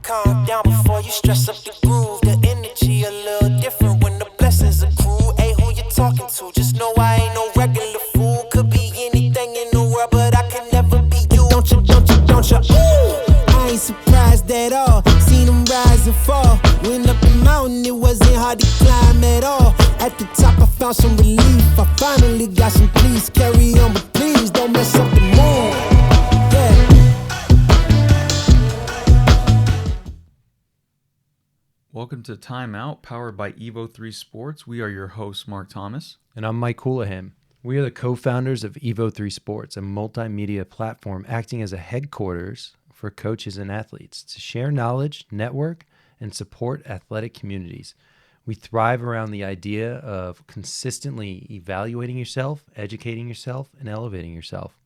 Calm down before you stress up the groove. The energy a little different when the blessings accrue. Hey, who you talking to? Just know I ain't no regular fool. Could be anything in the world, but I can never be you. Don't you? Ooh, I ain't surprised at all. Seen them rise and fall. Went up the mountain, it wasn't hard to climb at all. At the top, I found some relief. I finally got some peace. Carry on, but please don't mess up the mood. Yeah. Welcome to Time Out, powered by Evo 3 Sports. We are your hosts, Mark Thomas. And I'm Mike Houlihan. We are the co-founders of Evo 3 Sports, a multimedia platform acting as a headquarters for coaches and athletes to share knowledge, network, and support athletic communities. We thrive around the idea of consistently evaluating yourself, educating yourself, and elevating yourself.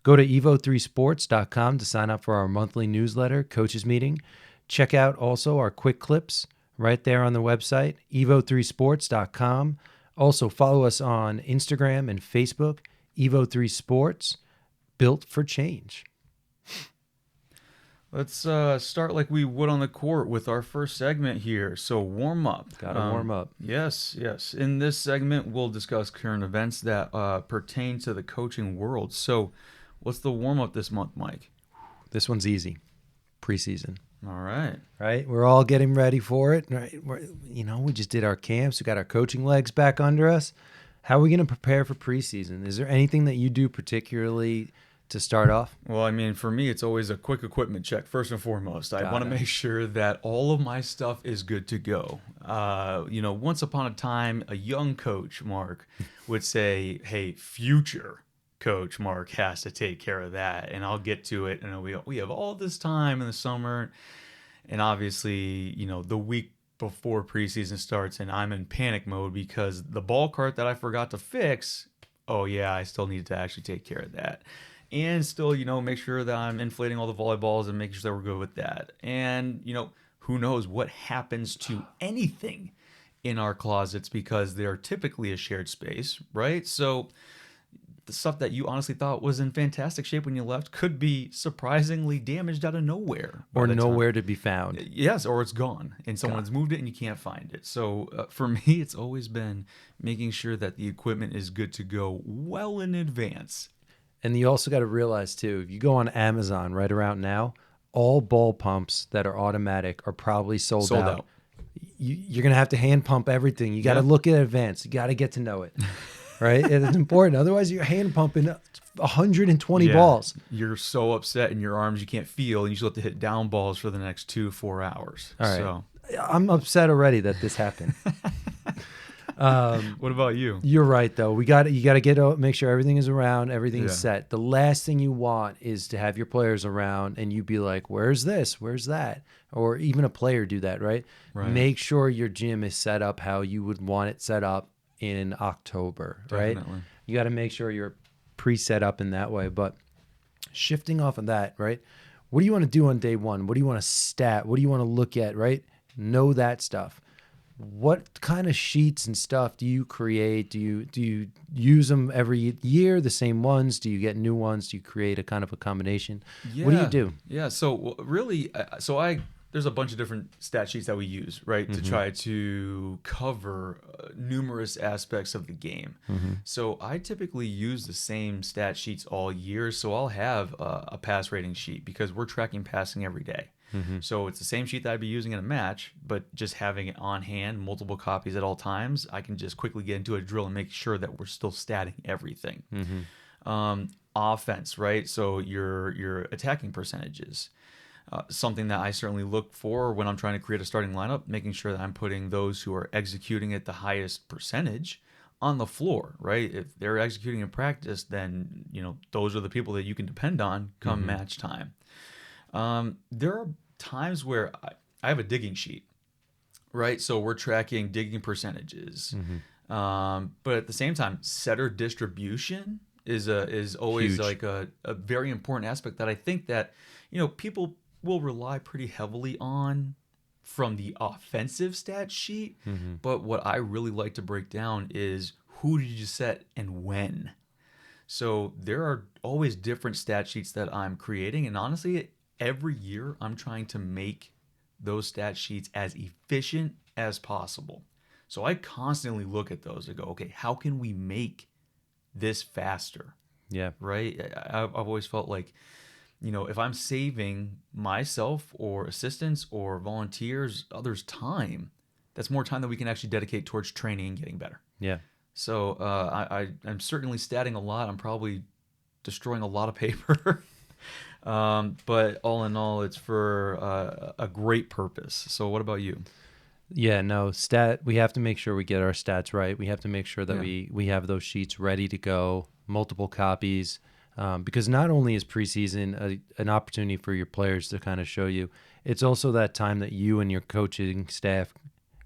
Go to evo3sports.com to sign up for our monthly newsletter, coaches meeting. Check out also our quick clips right there on the website, evo3sports.com. Also follow us on Instagram and Facebook, Evo3 Sports, built for change. Let's start like we would on the court with our first segment here. So warm up. Gotta warm up. Yes. In this segment, we'll discuss current events that pertain to the coaching world. So what's the warm up this month, Mike? This one's easy. Preseason. All right. Right? We're all getting ready for it. Right? We just did our camps. We got our coaching legs back under us. How are we going to prepare for preseason? Is there anything that you do particularly to start off? Well, I mean, for me, it's always a quick equipment check, first and foremost. I want to make sure that all of my stuff is good to go. Once upon a time, a young coach, Mark, would say, hey, future coach Mark has to take care of that, and I'll get to it. And we have all this time in the summer, and obviously, the week before preseason starts, and I'm in panic mode because the ball cart that I forgot to fix. Oh yeah, I still need to actually take care of that, and still, make sure that I'm inflating all the volleyballs and making sure that we're good with that. And who knows what happens to anything in our closets because they're typically a shared space, right? So the stuff that you honestly thought was in fantastic shape when you left could be surprisingly damaged out of nowhere. Or nowhere to be found. Yes, or it's gone, and someone's moved it and you can't find it. So for me, it's always been making sure that the equipment is good to go well in advance. And you also got to realize, too, if you go on Amazon right around now, all ball pumps that are automatic are probably sold out. You're going to have to hand pump everything. You got to look at it in advance. You got to get to know it. Right? It's important. Otherwise, you're hand pumping 120 balls. You're so upset in your arms you can't feel, and you still have to hit down balls for the next 2-4 hours. All right. So I'm upset already that this happened. What about you? You're right, though. You got to make sure everything is around, everything's set. The last thing you want is to have your players around and you be like, where's this? Where's that? Or even a player do that, right? Make sure your gym is set up how you would want it set up in October, right? Definitely. You got to make sure you're pre-set up in that way. But shifting off of that, right? What do you want to do on day one? What do you want to stat? What do you want to look at, right? Know that stuff. What kind of sheets and stuff do you create? Do you use them every year, the same ones? Do you get new ones? Do you create a kind of a combination? What do you do? Yeah, so really, there's a bunch of different stat sheets that we use, right, to try to cover numerous aspects of the game. So I typically use the same stat sheets all year. So I'll have a pass rating sheet because we're tracking passing every day. So it's the same sheet that I'd be using in a match, but just having it on hand, multiple copies at all times, I can just quickly get into a drill and make sure that we're still statting everything. Offense, right? So your attacking percentages. Something that I certainly look for when I'm trying to create a starting lineup, making sure that I'm putting those who are executing at the highest percentage on the floor, right? If they're executing in practice, then those are the people that you can depend on come match time. There are times where I have a digging sheet, right? So we're tracking digging percentages, but at the same time, setter distribution is always huge. Like a very important aspect that I think that people will rely pretty heavily on from the offensive stat sheet. But what I really like to break down is who did you set and when. So there are always different stat sheets that I'm creating, and honestly, every year I'm trying to make those stat sheets as efficient as possible. So I constantly look at those and go, okay, how can we make this faster? Yeah. Right? I've always felt like, if I'm saving myself or assistants or volunteers, others' time, that's more time that we can actually dedicate towards training and getting better. Yeah. So I'm certainly statting a lot. I'm probably destroying a lot of paper. But all in all, it's for a great purpose. So what about you? Yeah, no, we have to make sure we get our stats right. We have to make sure that we have those sheets ready to go, multiple copies, because not only is preseason an opportunity for your players to kind of show you, it's also that time that you and your coaching staff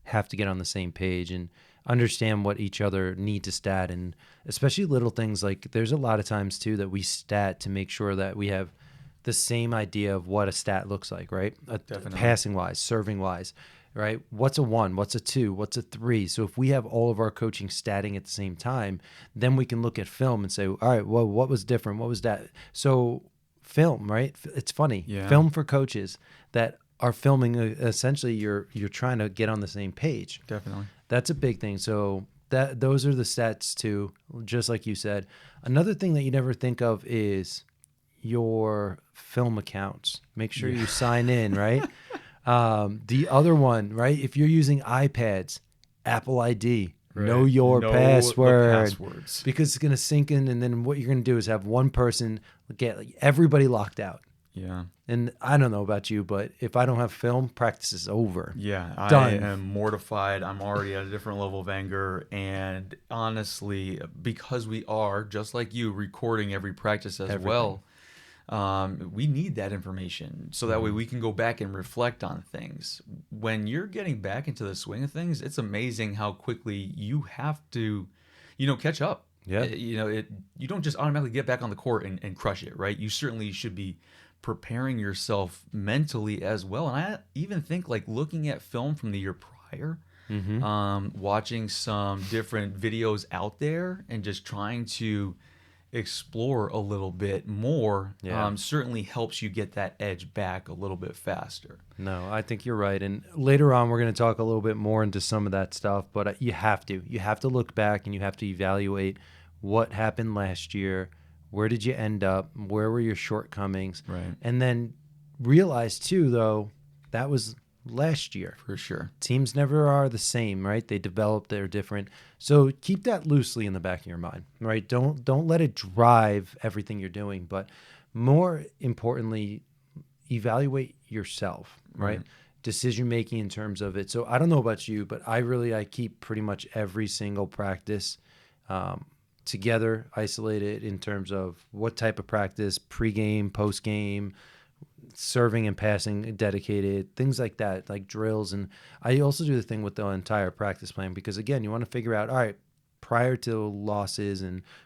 have to get on the same page and understand what each other need to stat. And especially little things like there's a lot of times too that we stat to make sure that we have the same idea of what a stat looks like, right? Definitely. Passing wise, serving wise. Right? What's a 1? What's a 2? What's a 3? So if we have all of our coaching statting at the same time, then we can look at film and say, all right, well, what was different? What was that? So film, right? It's funny. Yeah. Film for coaches that are filming, essentially you're trying to get on the same page. Definitely. That's a big thing. So those are the stats too, just like you said. Another thing that you never think of is your film accounts. Make sure you sign in, right? The other one, right? If you're using iPads, Apple ID, know your password, passwords. because it's going to sync in. And then what you're going to do is have one person get everybody locked out. Yeah. And I don't know about you, but if I don't have film, practice is over. Yeah. Done. I am mortified. I'm already at a different level of anger. And honestly, because we are, just like you, recording every practice as well, we need that information so that way we can go back and reflect on things. When you're getting back into the swing of things, it's amazing how quickly you have to, catch up. Yeah. You don't just automatically get back on the court and crush it, right? You certainly should be preparing yourself mentally as well. And I even think like looking at film from the year prior, watching some different videos out there and just trying to explore a little bit more certainly helps you get that edge back a little bit faster. No, I think you're right. And later on, we're going to talk a little bit more into some of that stuff, but you have to look back and you have to evaluate what happened last year. Where did you end up? Where were your shortcomings? Right. And then realize too, though, that was last year. For sure. Teams never are the same, right? They develop, they're different. So keep that loosely in the back of your mind, right? Don't let it drive everything you're doing, but more importantly, evaluate yourself, right? Decision making in terms of it. So I don't know about you, but I keep pretty much every single practice together, isolated in terms of what type of practice, pregame, postgame, serving and passing dedicated, things like that, like drills. And I also do the thing with the entire practice plan because, again, you want to figure out, all right, prior to losses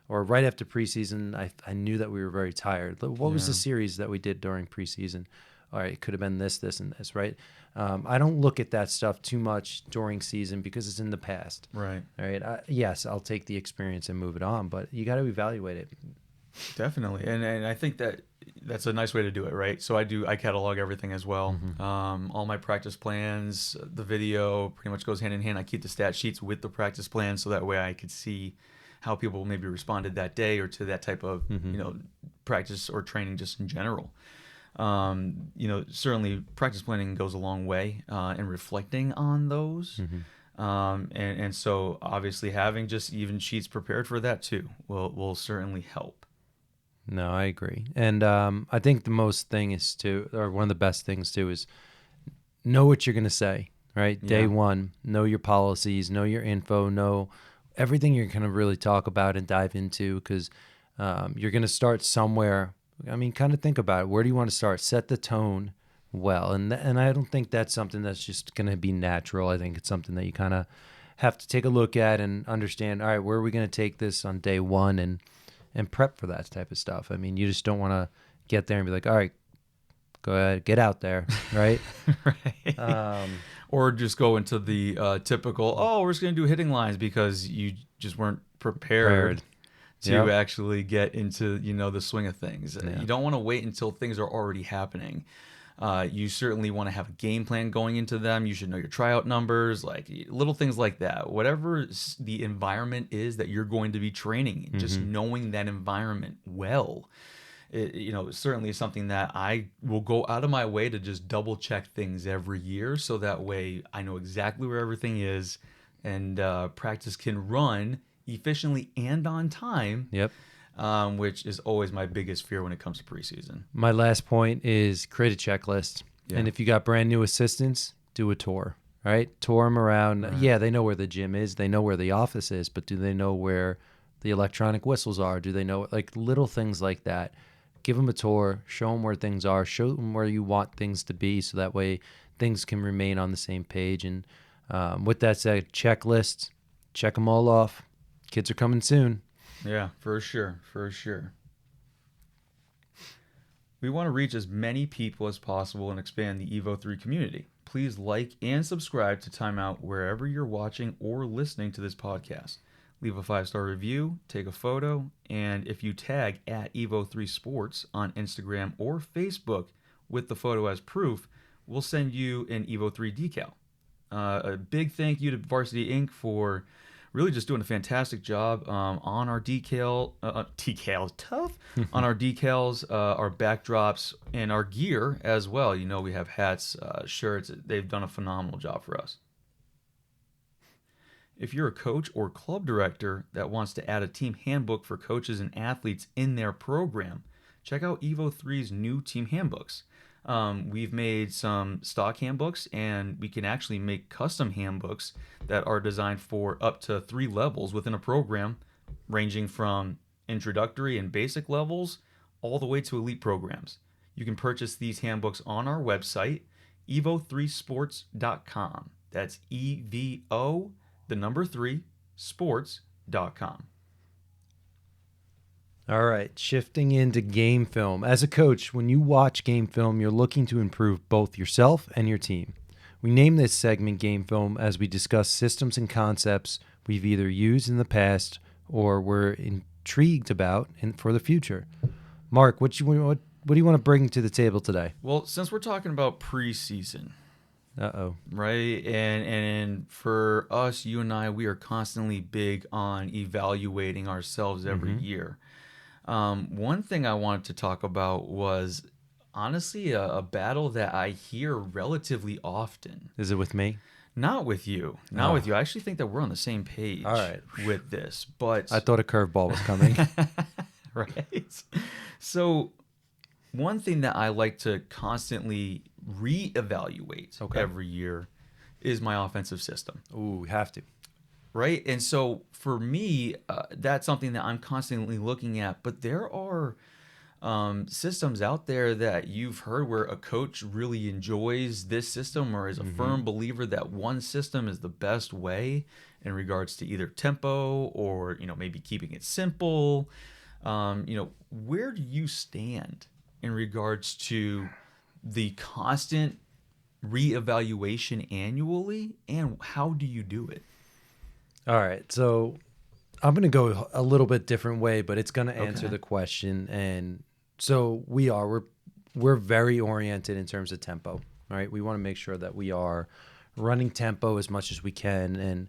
or right after preseason, I knew that we were very tired. What was the series that we did during preseason? All right, it could have been this, and this, right? I don't look at that stuff too much during season because it's in the past. Right. All right. Yes, I'll take the experience and move it on, but you got to evaluate it. Definitely. And I think that's a nice way to do it, right? So I catalog everything as well. All my practice plans, the video pretty much goes hand in hand. I keep the stat sheets with the practice plans so that way I could see how people maybe responded that day or to that type of, practice or training just in general. Certainly practice planning goes a long way in reflecting on those. And so obviously having just even sheets prepared for that too will certainly help. No, I agree. And I think the most thing is one of the best things too is know what you're going to say, right? Day one, know your policies, know your info, know everything you're going to really talk about and dive into because you're going to start somewhere. I mean, kind of think about it. Where do you want to start? Set the tone well. And I don't think that's something that's just going to be natural. I think it's something that you kind of have to take a look at and understand, all right, where are we going to take this on day one and prep for that type of stuff. I mean, you just don't want to get there and be like, all right, go ahead, get out there, right? Right. Or just go into the typical, we're just going to do hitting lines because you just weren't prepared to actually get into, the swing of things. Yeah. You don't want to wait until things are already happening. You certainly want to have a game plan going into them. You should know your tryout numbers, like little things like that. Whatever the environment is that you're going to be training in, just knowing that environment well. Certainly is something that I will go out of my way to just double check things every year, so that way I know exactly where everything is, and practice can run efficiently and on time. Yep. Which is always my biggest fear when it comes to preseason. My last point is create a checklist. Yeah. And if you got brand new assistants, do a tour, right? Tour them around. Right. Yeah, they know where the gym is. They know where the office is, but do they know where the electronic whistles are? Do they know, like, little things like that? Give them a tour, show them where things are, show them where you want things to be, so that way things can remain on the same page. And with that said, checklists, check them all off. Kids are coming soon. Yeah, for sure. We want to reach as many people as possible and expand the Evo 3 community. Please like and subscribe to Time Out wherever you're watching or listening to this podcast. Leave a 5-star review, take a photo, and if you tag at Evo 3 Sports on Instagram or Facebook with the photo as proof, we'll send you an Evo 3 decal. A big thank you to Varsity Inc. for really just doing a fantastic job on our decals, on our decals, our backdrops, and our gear as well. We have hats, shirts. They've done a phenomenal job for us. If you're a coach or club director that wants to add a team handbook for coaches and athletes in their program, check out Evo 3's new team handbooks. We've made some stock handbooks, and we can actually make custom handbooks that are designed for up to 3 levels within a program, ranging from introductory and basic levels all the way to elite programs. You can purchase these handbooks on our website, evo3sports.com. That's EVO, the number 3, sports.com. All right, shifting into game film. As a coach, when you watch game film, you're looking to improve both yourself and your team. We name this segment Game Film as we discuss systems and concepts we've either used in the past or we're intrigued about for the future. Mark, what do you want to bring to the table today? Well, since we're talking about preseason, right? And for us, you and I, we are constantly big on evaluating ourselves every year. One thing I wanted to talk about was honestly a battle that I hear relatively often. Is it with me? Not with you. Not with you. I actually think that we're on the same page with this. But I thought a curveball was coming. Right? So one thing that I like to constantly reevaluate every year is my offensive system. Ooh, we have to. Right? And so for me, that's something that I'm constantly looking at. But there are systems out there that you've heard where a coach really enjoys this system or is a firm believer that one system is the best way in regards to either tempo or, maybe keeping it simple. Where do you stand in regards to the constant reevaluation annually, and how do you do it? All right, so I'm going to go a little bit different way, but it's going to answer the question. And so we're very oriented in terms of tempo, right? We want to make sure that we are running tempo as much as we can.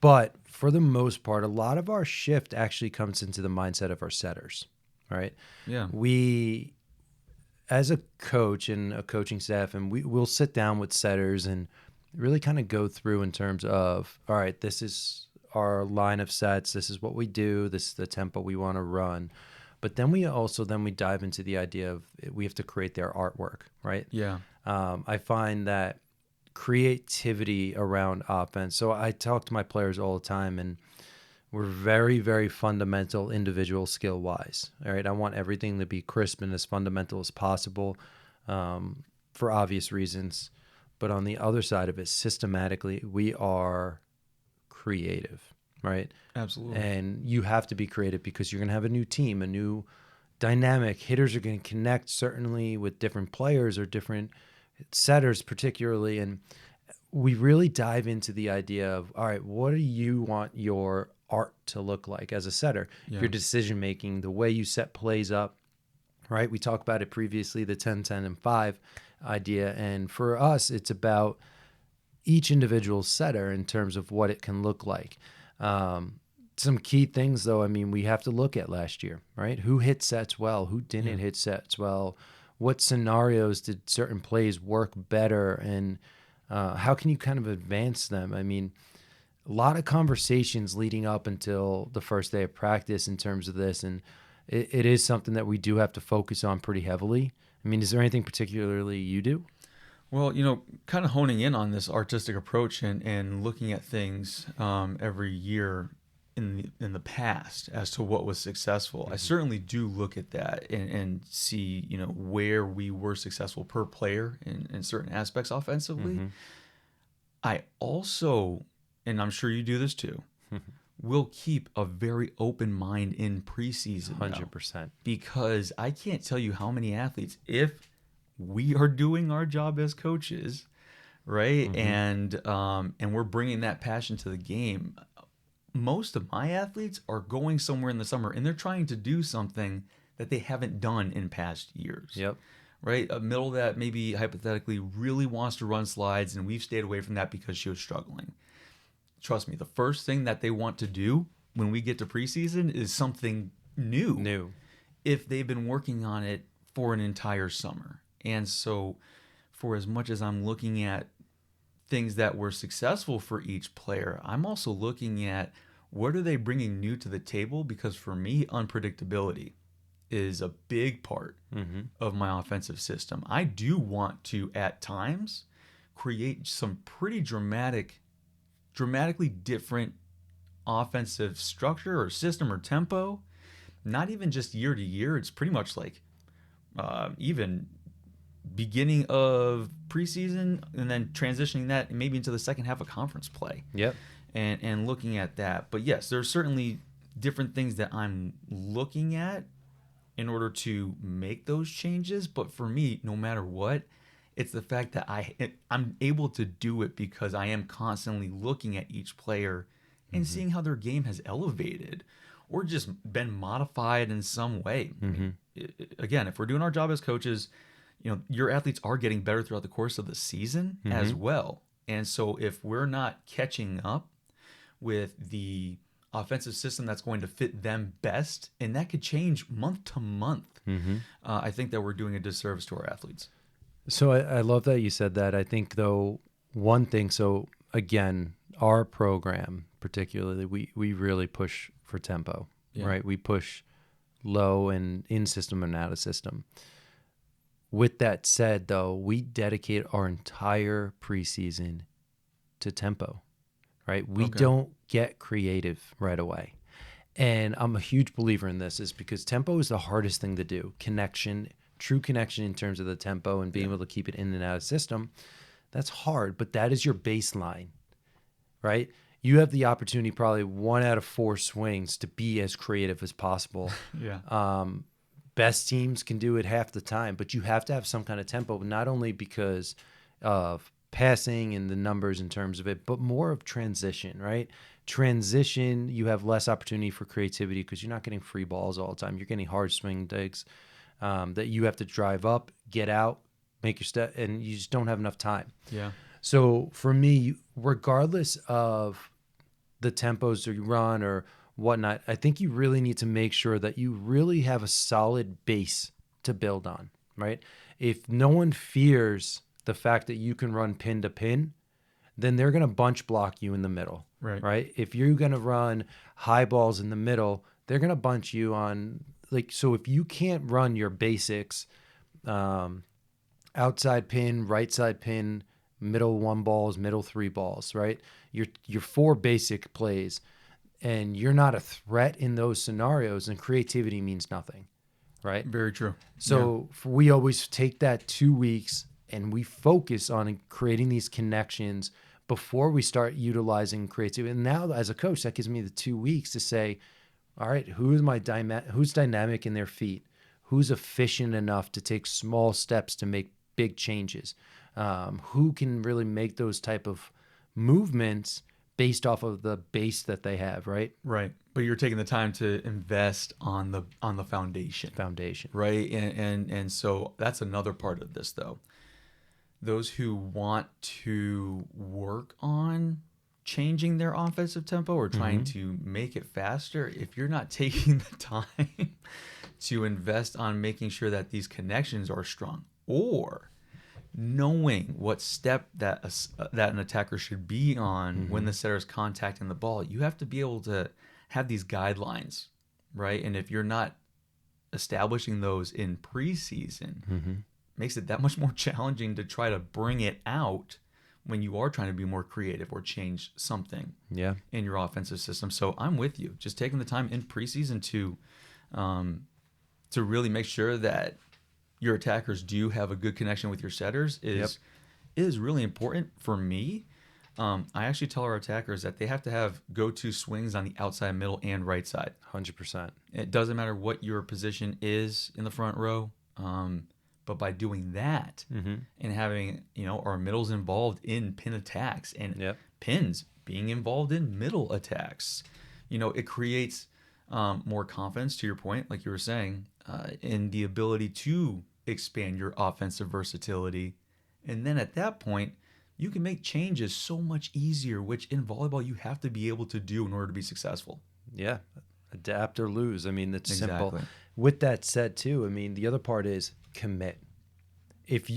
But for the most part, a lot of our shift actually comes into the mindset of our setters, right? Yeah. We, as a coach and a coaching staff, and we'll sit down with setters and really kind of go through in terms of, all right, this is our line of sets. This is what we do. This is the tempo we want to run. But then we dive into the idea of we have to create their artwork, right? Yeah. I find that creativity around offense. So I talk to my players all the time, and we're very, very fundamental individual skill wise. All right. I want everything to be crisp and as fundamental as possible for obvious reasons. But on the other side of it, systematically, we are creative, right? Absolutely. And you have to be creative because you're going to have a new team, a new dynamic. Hitters are going to connect certainly with different players or different setters particularly. And we really dive into the idea of, all right, what do you want your art to look like as a setter. Yeah. Your decision making, the way you set plays up, right? We talked about it previously, the 10, 10, and 5 idea. And for us, it's about each individual setter in terms of what it can look like. Some key things, though, I mean, we have to look at last year, right? Who hit sets well? Who didn't hit sets well? What scenarios did certain plays work better? And how can you kind of advance them? I mean, a lot of conversations leading up until the first day of practice in terms of this. And it is something that we do have to focus on pretty heavily. I mean, is there anything particularly you do? Well, kind of honing in on this artistic approach and looking at things every year in the past as to what was successful. I certainly do look at that and see, where we were successful per player in certain aspects offensively. I also, and I'm sure you do this too, will keep a very open mind in preseason. 100%. Because I can't tell you how many athletes, if we are doing our job as coaches, right, and we're bringing that passion to the game, most of my athletes are going somewhere in the summer and they're trying to do something that they haven't done in past years. Yep. Right? A middle that maybe hypothetically really wants to run slides, and we've stayed away from that because she was struggling. Trust me, the first thing that they want to do when we get to preseason is something new. If they've been working on it for an entire summer. And so for as much as I'm looking at things that were successful for each player, I'm also looking at what are they bringing new to the table, because for me, unpredictability is a big part of my offensive system. I do want to, at times, create some pretty dramatically different offensive structure or system or tempo, not even just year to year. It's pretty much like even beginning of preseason and then transitioning that maybe into the second half of conference play. Yep. And looking at that. But yes, there's certainly different things that I'm looking at in order to make those changes. But for me, no matter what, it's the fact that I'm able to do it because I am constantly looking at each player and seeing how their game has elevated or just been modified in some way. I mean, again, if we're doing our job as coaches, your athletes are getting better throughout the course of the season as well. And so if we're not catching up with the offensive system that's going to fit them best, and that could change month to month, I think that we're doing a disservice to our athletes. So I love that you said that. I think, though, one thing, so again, our program particularly, we really push for tempo, right? We push low and in system and out of system. With that said, though, we dedicate our entire preseason to tempo, right? We don't get creative right away. And I'm a huge believer in this is because tempo is the hardest thing to do. Connection, true connection in terms of the tempo and being able to keep it in and out of system, that's hard, but that is your baseline, right? You have the opportunity probably 1 out of 4 swings to be as creative as possible. Best teams can do it half the time, but you have to have some kind of tempo, not only because of passing and the numbers in terms of it, but more of transition, right? Transition, you have less opportunity for creativity because you're not getting free balls all the time. You're getting hard swing digs that you have to drive up, get out, make your step, and you just don't have enough time. Yeah. So for me, regardless of the tempos that you run or whatnot, I think you really need to make sure that you really have a solid base to build on, right? If no one fears the fact that you can run pin to pin, then they're going to bunch block you in the middle, right? If you're going to run high balls in the middle, they're going to bunch you on, so if you can't run your basics, outside pin, right side pin, middle 1 balls, middle 3 balls, right? Your 4 basic plays, and you're not a threat in those scenarios, and creativity means nothing, right? Very true. So we always take that 2 weeks and we focus on creating these connections before we start utilizing creativity. And now as a coach, that gives me the 2 weeks to say, all right, who's dynamic in their feet? Who's efficient enough to take small steps to make big changes? Who can really make those type of movements based off of the base that they have, right? Right. But you're taking the time to invest on the foundation. Foundation. Right. And so that's another part of this though. Those who want to work on changing their offensive tempo or trying to make it faster, if you're not taking the time to invest on making sure that these connections are strong, or knowing what step that an attacker should be on when the setter is contacting the ball, you have to be able to have these guidelines, right? And if you're not establishing those in preseason, makes it that much more challenging to try to bring it out when you are trying to be more creative or change something in your offensive system. So I'm with you. Just taking the time in preseason to really make sure that your attackers do have a good connection with your setters is really important for me. I actually tell our attackers that they have to have go-to swings on the outside, middle, and right side. 100%. It doesn't matter what your position is in the front row. But by doing that and having, our middles involved in pin attacks and pins being involved in middle attacks, it creates more confidence, to your point, like you were saying, in the ability to expand your offensive versatility. And then at that point, you can make changes so much easier, which in volleyball you have to be able to do in order to be successful. Yeah. Adapt or lose. I mean, that's Exactly. simple. With that said, too, I mean, the other part is commit.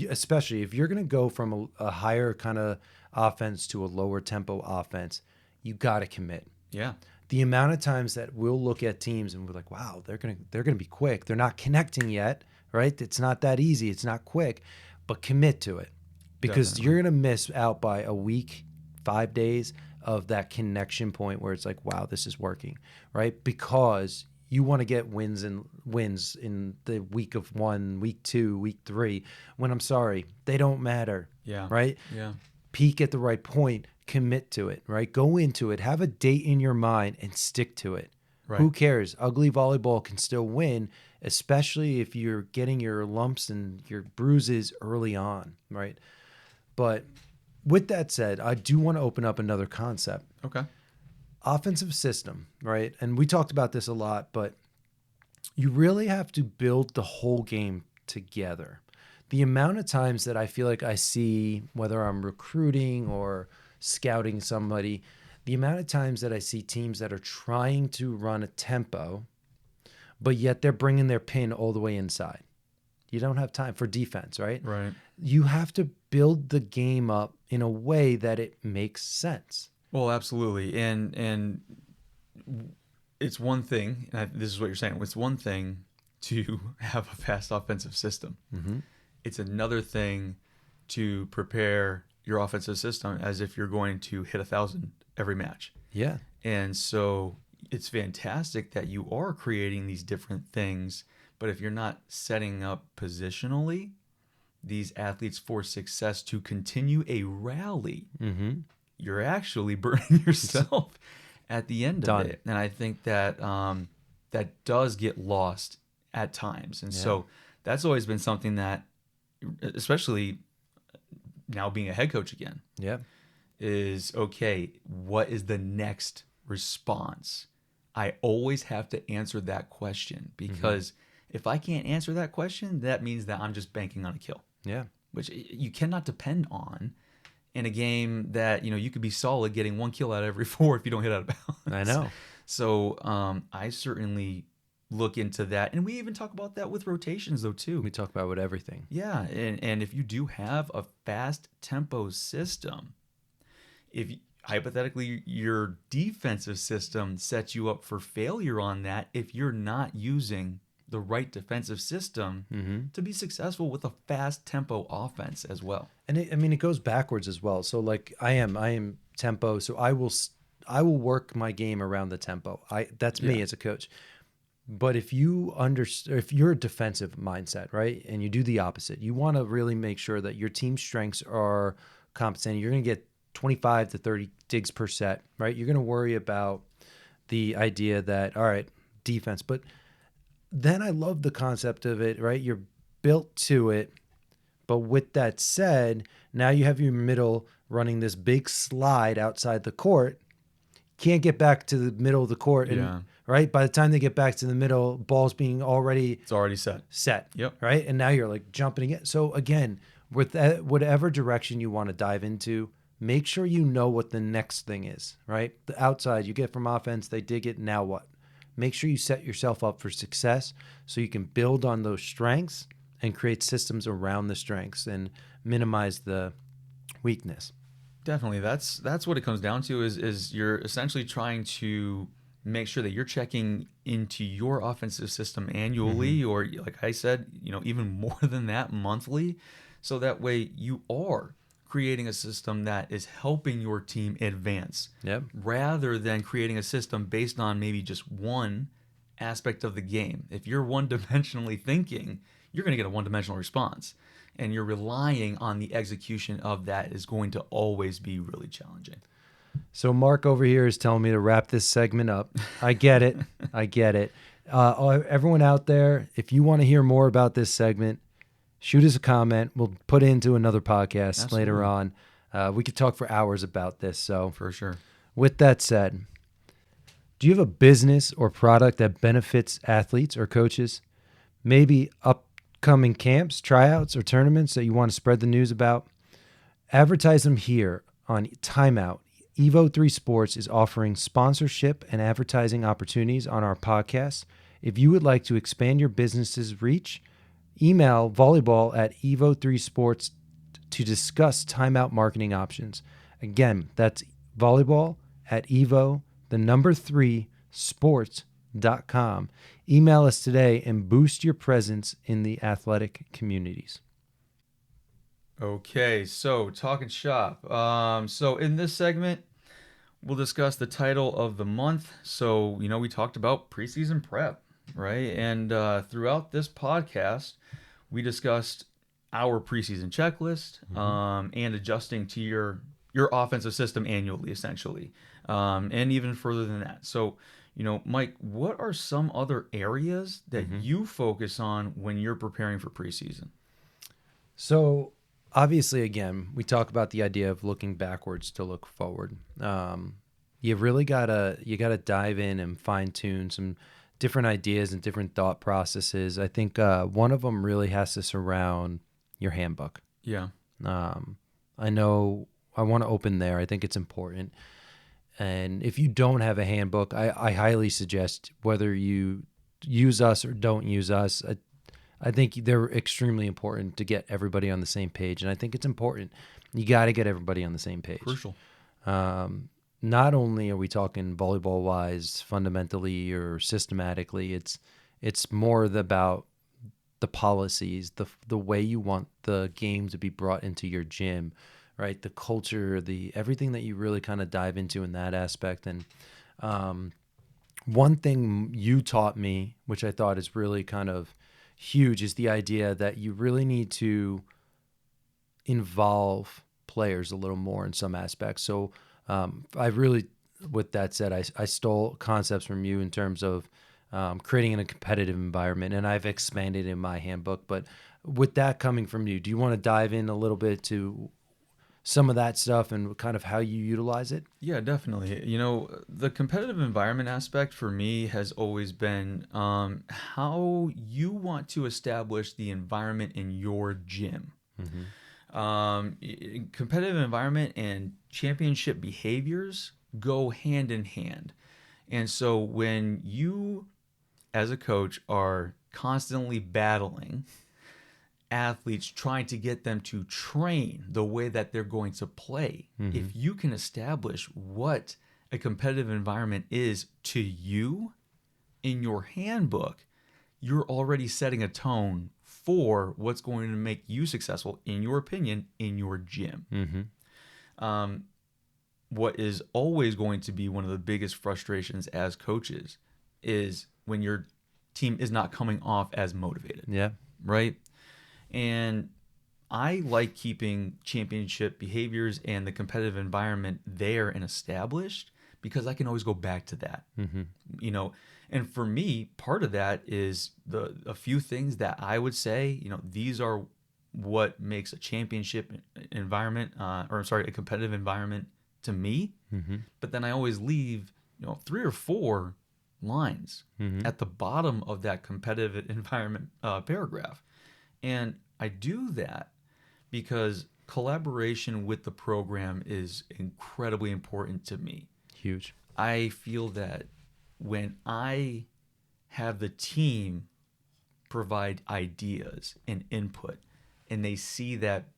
Especially if you're going to go from a higher kind of offense to a lower tempo offense, you got to commit. Yeah. The amount of times that we'll look at teams and we're like, wow, they're going to be quick. They're not connecting yet, right? It's not that easy. It's not quick, but commit to it, because you're going to miss out by a week, 5 days of that connection point where it's like, wow, this is working, right? Because you want to get wins in the week of 1, week 2, week 3, when I'm sorry, they don't matter. Yeah. Right? Yeah. Peak at the right point, commit to it, right? Go into it, have a date in your mind and stick to it. Right. Who cares? Ugly volleyball can still win, especially if you're getting your lumps and your bruises early on, right? But with that said, I do want to open up another concept. Okay. Offensive system, right? And we talked about this a lot, but you really have to build the whole game together. The amount of times that I feel like I see, whether I'm recruiting or scouting somebody, the amount of times that I see teams that are trying to run a tempo, but yet they're bringing their pin all the way inside. You don't have time for defense, right? Right. You have to build the game up in a way that it makes sense. Well, absolutely. And it's one thing, and this is what you're saying, it's one thing to have a fast offensive system. It's another thing to prepare your offensive system as if you're going to hit 1,000 every match. Yeah. And so it's fantastic that you are creating these different things, but if you're not setting up positionally these athletes for success to continue a rally, you're actually burning yourself at the end of it. And I think that that does get lost at times. And so that's always been something that, especially now being a head coach again, is okay, what is the next response? I always have to answer that question, because if I can't answer that question, that means that I'm just banking on a kill. Yeah. Which you cannot depend on in a game that, you could be solid getting 1 kill out of every 4 if you don't hit out of bounds. I know. So I certainly look into that. And we even talk about that with rotations, though, too. We talk about with everything. Yeah. And if you do have a fast tempo system, if hypothetically your defensive system sets you up for failure on that, if you're not using the right defensive system to be successful with a fast tempo offense as well. And it goes backwards as well. So like I am tempo. So I will work my game around the tempo. That's me as a coach. But if you're a defensive mindset, right, and you do the opposite, you want to really make sure that your team strengths are compensating. You're going to get 25 to 30 digs per set, right? You're going to worry about the idea that, all right, defense. But then I love the concept of it, right? You're built to it. But with that said, now you have your middle running this big slide outside the court can't get back to the middle of the court. And, Yeah. right? By the time they get back to the middle, ball's being already It's already set. Yep. right? And now you're like jumping again. So again, with that, whatever direction you want to dive into, make sure you know what the next thing is, right? The outside you get from offense, they dig it. Now what? Make sure you set yourself up for success so you can build on those strengths and create systems around the strengths and minimize the weakness. Definitely. That's what it comes down to is you're essentially trying to make sure that you're checking into your offensive system annually, or like I said, even more than that, monthly. So that way you are creating a system that is helping your team advance, Yep. rather than creating a system based on maybe just one aspect of the game. If you're one-dimensionally thinking, you're going to get a one-dimensional response, and you're relying on the execution of that is going to always be really challenging. So Mark over here is telling me to wrap this segment up. I get it. I get it. Everyone out there, if you want to hear more about this segment, shoot us a comment. We'll put it into another podcast later on. We could talk for hours about this. So For sure. with that said, do you have a business or product that benefits athletes or coaches? Maybe upcoming camps, tryouts, or tournaments that you want to spread the news about? Advertise them here on Timeout. Evo 3 Sports is offering sponsorship and advertising opportunities on our podcast. If you would like to expand your business's reach, email volleyball at evo3sports to discuss timeout marketing options. Again, that's volleyball at evo3sports.com. Email us today and boost your presence in the athletic communities. Okay, so talking shop. So in this segment, we'll discuss the title of the month. So, we talked about preseason prep, right? And throughout this podcast, we discussed our preseason checklist, and adjusting to your offensive system annually, essentially, and even further than that. So, Mike, what are some other areas that you focus on when you're preparing for preseason? So obviously, again, we talk about the idea of looking backwards to look forward. You really gotta dive in and fine tune some different ideas and different thought processes. I think one of them really has to surround your handbook. Yeah. I know I want to open there. I think it's important. And if you don't have a handbook, I highly suggest, whether you use us or don't use us, I think they're extremely important to get everybody on the same page. And I think it's important. You got to get everybody on the same page. Crucial. Not only are we talking volleyball-wise, fundamentally or systematically, it's more about the policies, the way you want the game to be brought into your gym, right? The culture, everything that you really kind of dive into in that aspect. And one thing you taught me, which I thought is really kind of huge, is the idea that you really need to involve players a little more in some aspects. So I really, with that said, I stole concepts from you in terms of creating a competitive environment, and I've expanded in my handbook. But with that coming from you, do you want to dive in a little bit to some of that stuff and kind of how you utilize it? Yeah, definitely. The competitive environment aspect for me has always been how you want to establish the environment in your gym. Competitive environment and championship behaviors go hand in hand. And so when you, as a coach, are constantly battling athletes, trying to get them to train the way that they're going to play, if you can establish what a competitive environment is to you in your handbook, you're already setting a tone for what's going to make you successful, in your opinion, in your gym. What is always going to be one of the biggest frustrations as coaches is when your team is not coming off as motivated. Yeah. Right? And I like keeping championship behaviors and the competitive environment there and established, because I can always go back to that. And for me, part of that is a few things that I would say, these are what makes a championship environment, a competitive environment to me, but then I always leave, 3 or 4 lines at the bottom of that competitive environment paragraph. And I do that because collaboration with the program is incredibly important to me. Huge. I feel that when I have the team provide ideas and input, and they see that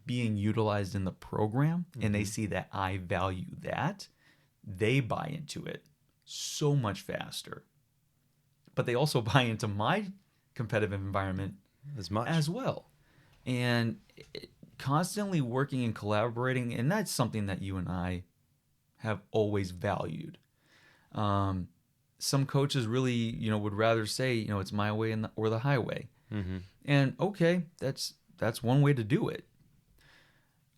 being utilized in the program, and they see that I value that, they buy into it so much faster. But they also buy into my competitive environment As much. as well. And constantly working and collaborating, and that's something that you and I have always valued. Some coaches really, would rather say, it's my way or the highway. And okay, that's one way to do it.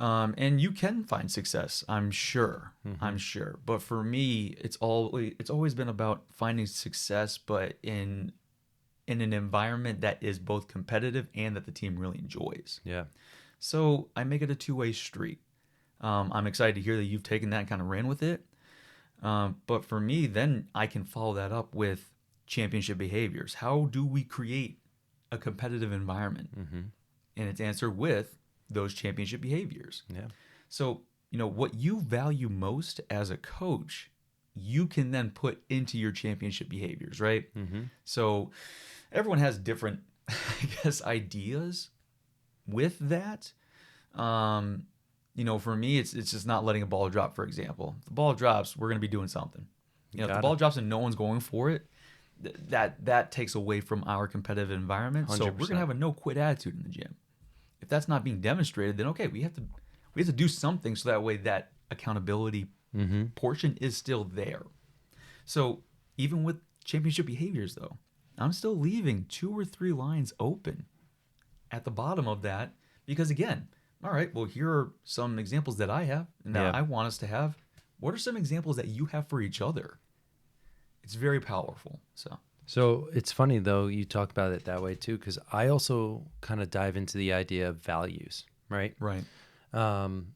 And you can find success, I'm sure. I'm sure. But for me, it's always been about finding success, but in an environment that is both competitive and that the team really enjoys. Yeah. So I make it a two-way street. I'm excited to hear that you've taken that and kind of ran with it. But for me, then I can follow that up with championship behaviors. How do we create a competitive environment? And it's answered with those championship behaviors. Yeah. So, what you value most as a coach, you can then put into your championship behaviors, right? So everyone has different, ideas with that. For me, it's just not letting a ball drop, for example. If the ball drops, we're going to be doing something. If the ball drops and no one's going for it, that takes away from our competitive environment. 100%. So we're going to have a no quit attitude in the gym. If that's not being demonstrated, then okay, we have to do something so that way that accountability portion is still there. So even with championship behaviors, though, I'm still leaving 2 or 3 lines open at the bottom of that because, again, all right, well, here are some examples that I have and that I want us to have. What are some examples that you have for each other? It's very powerful. So it's funny, though, you talk about it that way, too, because I also kind of dive into the idea of values, right? Right. I'm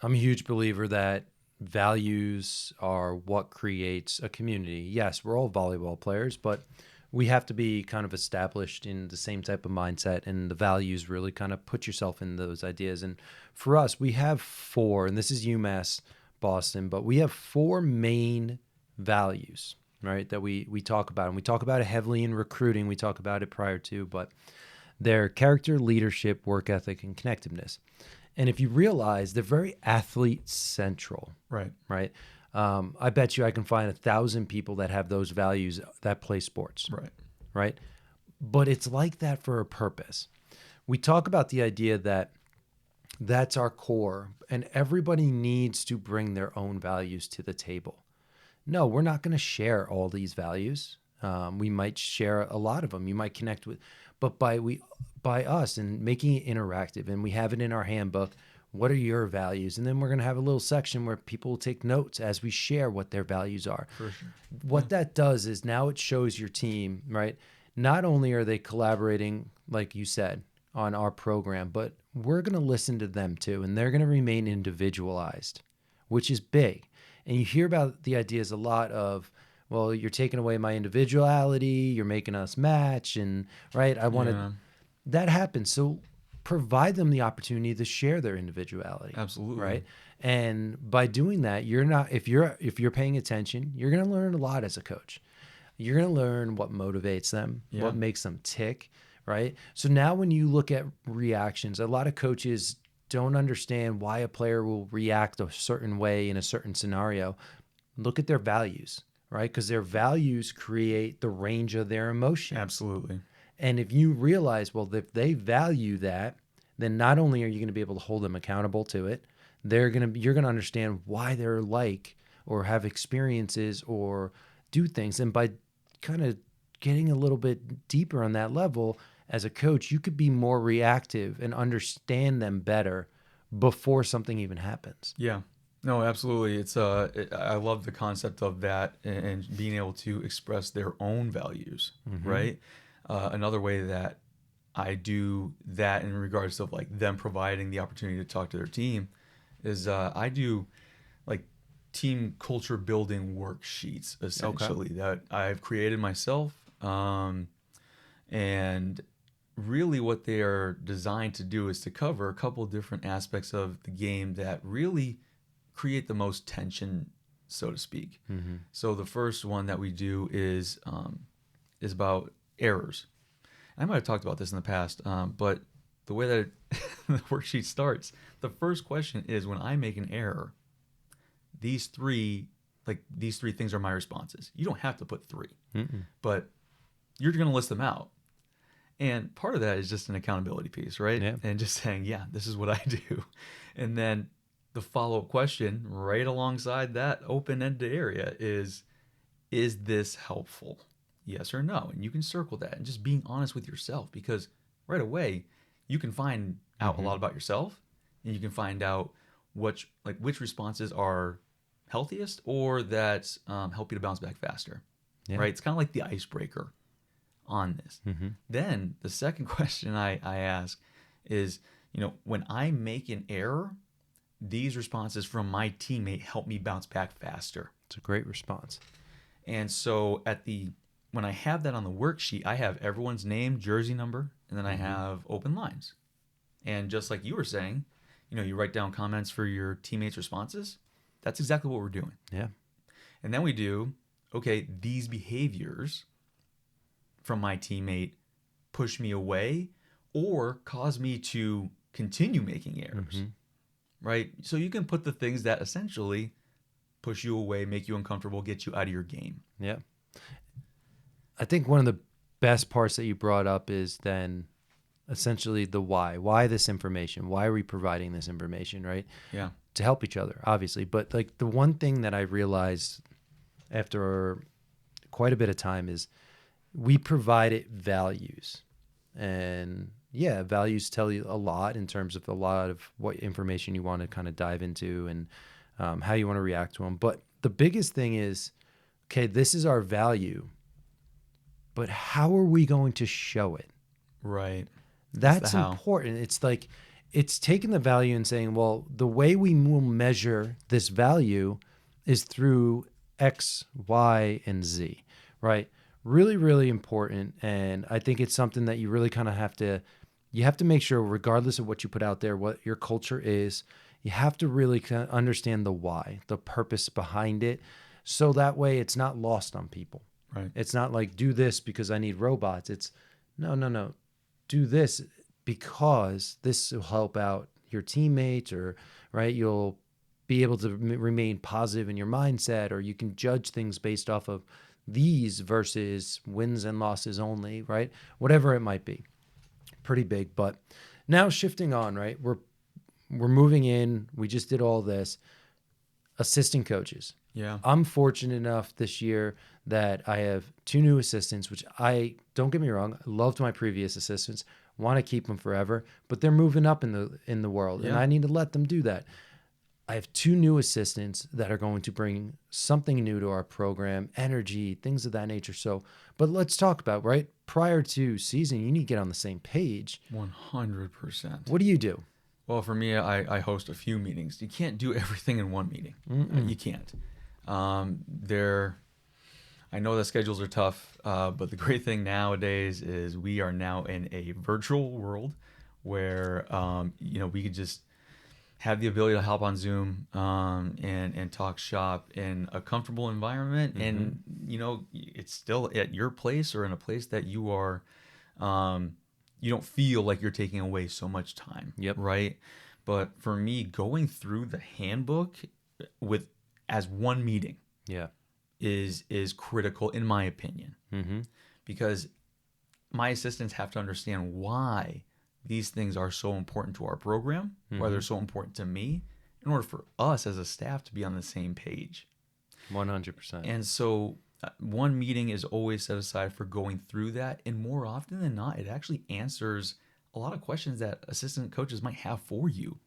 a huge believer that values are what creates a community. Yes, we're all volleyball players, but we have to be kind of established in the same type of mindset, and the values really kind of put yourself in those ideas. And for us, we have 4, and this is UMass Boston, but we have 4 main values, right, that we talk about. And we talk about it heavily in recruiting. We talk about it prior to, but they're character, leadership, work ethic, and connectiveness. And if you realize, they're very athlete central. Right. Right. I bet you I can find 1,000 people that have those values that play sports. Right. Right. But it's like that for a purpose. We talk about the idea that that's our core and everybody needs to bring their own values to the table. No, we're not going to share all these values. We might share a lot of them. You might connect with, but by us and making it interactive, and we have it in our handbook. What are your values? And then we're going to have a little section where people will take notes as we share what their values are. For sure. What that does is now it shows your team, right? Not only are they collaborating, like you said, on our program, but we're going to listen to them too, and they're going to remain individualized, which is big. And you hear about the ideas a lot of, well, you're taking away my individuality, you're making us match, and right, I want to. That happens. So provide them the opportunity to share their individuality. Absolutely. Right. And by doing that, you're not, if you're paying attention, you're going to learn a lot as a coach. You're going to learn what motivates them, what makes them tick. Right. So now when you look at reactions, a lot of coaches don't understand why a player will react a certain way in a certain scenario. Look at their values, right? Because their values create the range of their emotions. Absolutely. And if you realize, well, if they value that, then not only are you going to be able to hold them accountable to it, you're going to understand why they're like or have experiences or do things. And by kind of getting a little bit deeper on that level, as a coach, you could be more reactive and understand them better before something even happens. Yeah. No, absolutely. I love the concept of that and being able to express their own values, right? Another way that I do that in regards of like them providing the opportunity to talk to their team is I do like team culture building worksheets, essentially, that I've created myself. And really what they are designed to do is to cover a couple of different aspects of the game that really create the most tension, so to speak. So the first one that we do is about errors. I might have talked about this in the past, but the way that the worksheet starts, the first question is, when I make an error, these three things are my responses. You don't have to put 3, but you're going to list them out. And part of that is just an accountability piece, right? Yeah. And just saying, yeah, this is what I do. And then the follow-up question right alongside that open-ended area is this helpful? Yes or no? And you can circle that, and just being honest with yourself, because right away you can find out a lot about yourself, and you can find out which responses are healthiest or that help you to bounce back faster, right? It's kind of like the icebreaker on this. Then the second question I ask is, when I make an error, these responses from my teammate help me bounce back faster. It's a great response. And so when I have that on the worksheet, I have everyone's name, jersey number, and then I have open lines. And just like you were saying, you write down comments for your teammates' responses. That's exactly what we're doing. Yeah. And then we do, okay, these behaviors from my teammate push me away or cause me to continue making errors, right? So you can put the things that essentially push you away, make you uncomfortable, get you out of your game. Yeah. I think one of the best parts that you brought up is then essentially the why. Why this information? Why are we providing this information, right? Yeah. To help each other, obviously. But like the one thing that I realized after quite a bit of time is we provided values. And yeah, values tell you a lot in terms of a lot of what information you want to kind of dive into and how you want to react to them. But the biggest thing is, okay, this is our value, but how are we going to show it? Right. That's important. It's like, it's taking the value and saying, well, the way we will measure this value is through X, Y, and Z, right? Really, really important. And I think it's something that you really kind of have to make sure, regardless of what you put out there, what your culture is, you have to really kind of understand the why, the purpose behind it. So that way it's not lost on people. Right. It's not like, do this because I need robots. It's no. Do this because this will help out your teammates, or right, you'll be able to remain positive in your mindset, or you can judge things based off of these versus wins and losses only, right? Whatever it might be. Pretty big. But now shifting on, right? We're moving in. We just did all this. Assistant coaches. Yeah. I'm fortunate enough this year that I have 2 new assistants, which don't get me wrong, I loved my previous assistants, want to keep them forever, but they're moving up in the world, and I need to let them do that. I have 2 new assistants that are going to bring something new to our program, energy, things of that nature. So, but let's talk about, right? Prior to season, you need to get on the same page. 100%. What do you do? Well, for me, I host a few meetings. You can't do everything in one meeting. You can't. I know the schedules are tough, but the great thing nowadays is we are now in a virtual world where we could just have the ability to hop on Zoom and talk shop in a comfortable environment, and it's still at your place or in a place that you are. You don't feel like you're taking away so much time. Yep. Right. But for me, going through the handbook as one meeting, is critical in my opinion, because my assistants have to understand why these things are so important to our program, why they're so important to me, in order for us as a staff to be on the same page. 100%. And so one meeting is always set aside for going through that, and more often than not, it actually answers a lot of questions that assistant coaches might have for you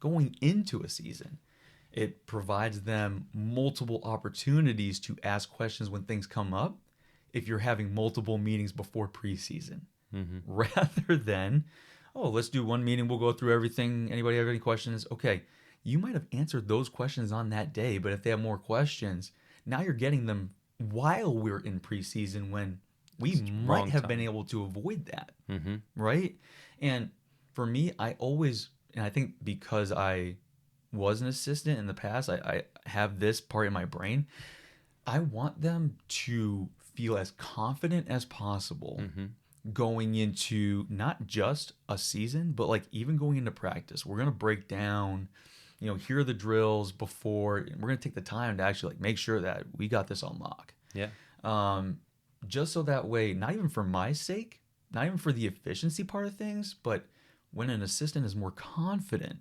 going into a season. It provides them multiple opportunities to ask questions when things come up if you're having multiple meetings before preseason, rather than, let's do one meeting, we'll go through everything. Anybody have any questions? Okay, you might have answered those questions on that day, but if they have more questions, now you're getting them while we're in preseason when we might have been able to avoid that, right? And for me, and I think because I was an assistant in the past, I have this part in my brain. I want them to feel as confident as possible going into not just a season, but like even going into practice. We're going to break down, here are the drills before, and we're going to take the time to actually like make sure that we got this on lock. Yeah. Just so that way, not even for my sake, not even for the efficiency part of things, but when an assistant is more confident,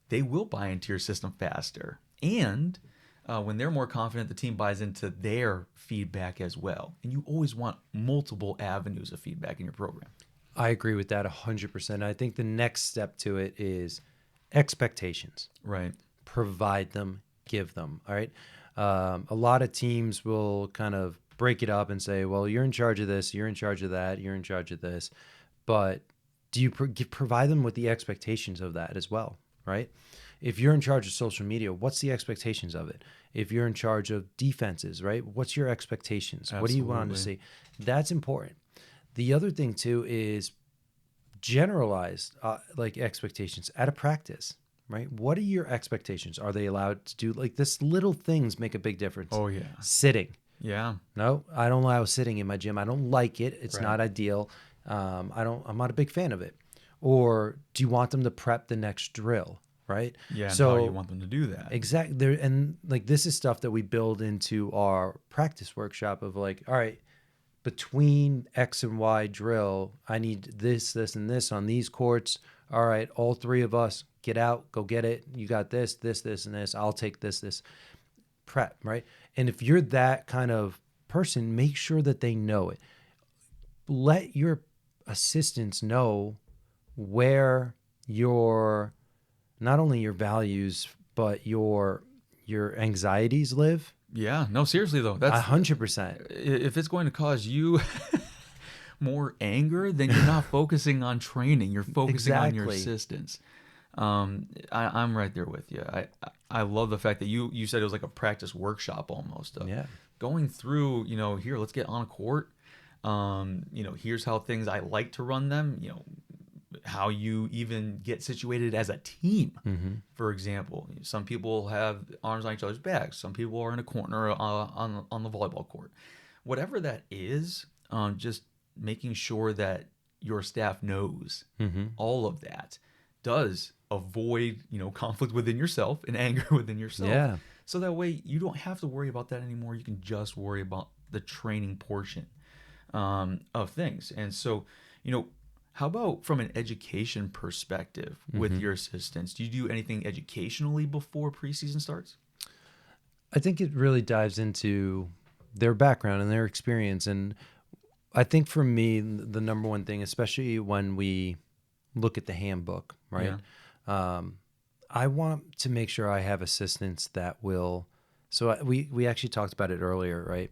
they will buy into your system faster. And when they're more confident, the team buys into their feedback as well. And you always want multiple avenues of feedback in your program. I agree with that 100%. I think the next step to it is expectations. Right. Provide them, give them. All right. A lot of teams will kind of break it up and say, well, you're in charge of this, you're in charge of that, you're in charge of this. But do you provide them with the expectations of that as well? Right? If you're in charge of social media, what's the expectations of it? If you're in charge of defenses, right? What's your expectations? Absolutely. What do you want to see? That's important. The other thing too is generalized like expectations at a practice, right? What are your expectations? Are they allowed to do like this? Little things make a big difference. Oh yeah. Sitting. Yeah. No, I don't allow sitting in my gym. I don't like it. It's Right. not ideal. I'm not a big fan of it. Or do you want them to prep the next drill? Right. Yeah. So and how you want them to do that. exactly. There, and like this is stuff that we build into our practice workshop of like, all right, between X and Y drill, I need this, this, and this on these courts. All right, all three of us get out, go get it. You got this, this, this, and this. I'll take this, this. Prep, right? And if you're that kind of person, make sure that they know it. Let your assistants know where your not only your values but your anxieties live. Yeah. No, seriously though, that's 100%. If it's going to cause you more anger, then you're not focusing on training. You're focusing on your Exactly. assistants. I'm right there with you. I love the fact that you said it was like a practice workshop almost. Yeah. Going through, here, let's get on a court. Here's how things I like to run them. How you even get situated as a team. For example, some people have arms on each other's backs. Some people are in a corner on the volleyball court. Whatever that is, just making sure that your staff knows all of that does avoid, conflict within yourself and anger within yourself. Yeah. So that way you don't have to worry about that anymore. You can just worry about the training portion of things. And so, how about from an education perspective with your assistants? Do you do anything educationally before preseason starts? I think it really dives into their background and their experience. And I think for me, the number one thing, especially when we look at the handbook, right? I want to make sure I have assistants that will. So we actually talked about it earlier, right?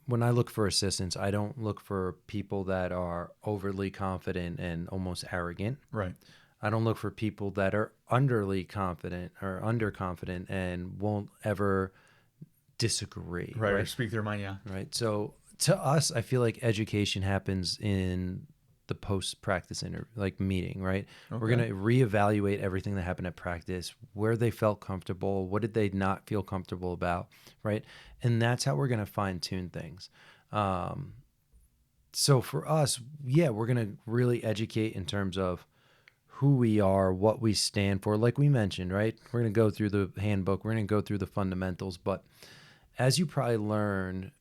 When I look for assistants, I don't look for people that are overly confident and almost arrogant. Right. I don't look for people that are underly confident or underconfident and won't ever disagree. Right. Or speak their mind. Yeah. Right. So to us, I feel like education happens in the post-practice meeting, right? Okay. We're going to reevaluate everything that happened at practice, where they felt comfortable, what did they not feel comfortable about, right? And that's how we're going to fine-tune things. So for us, we're going to really educate in terms of who we are, what we stand for, like we mentioned, right? We're going to go through the handbook, we're going to go through the fundamentals, but as you probably learn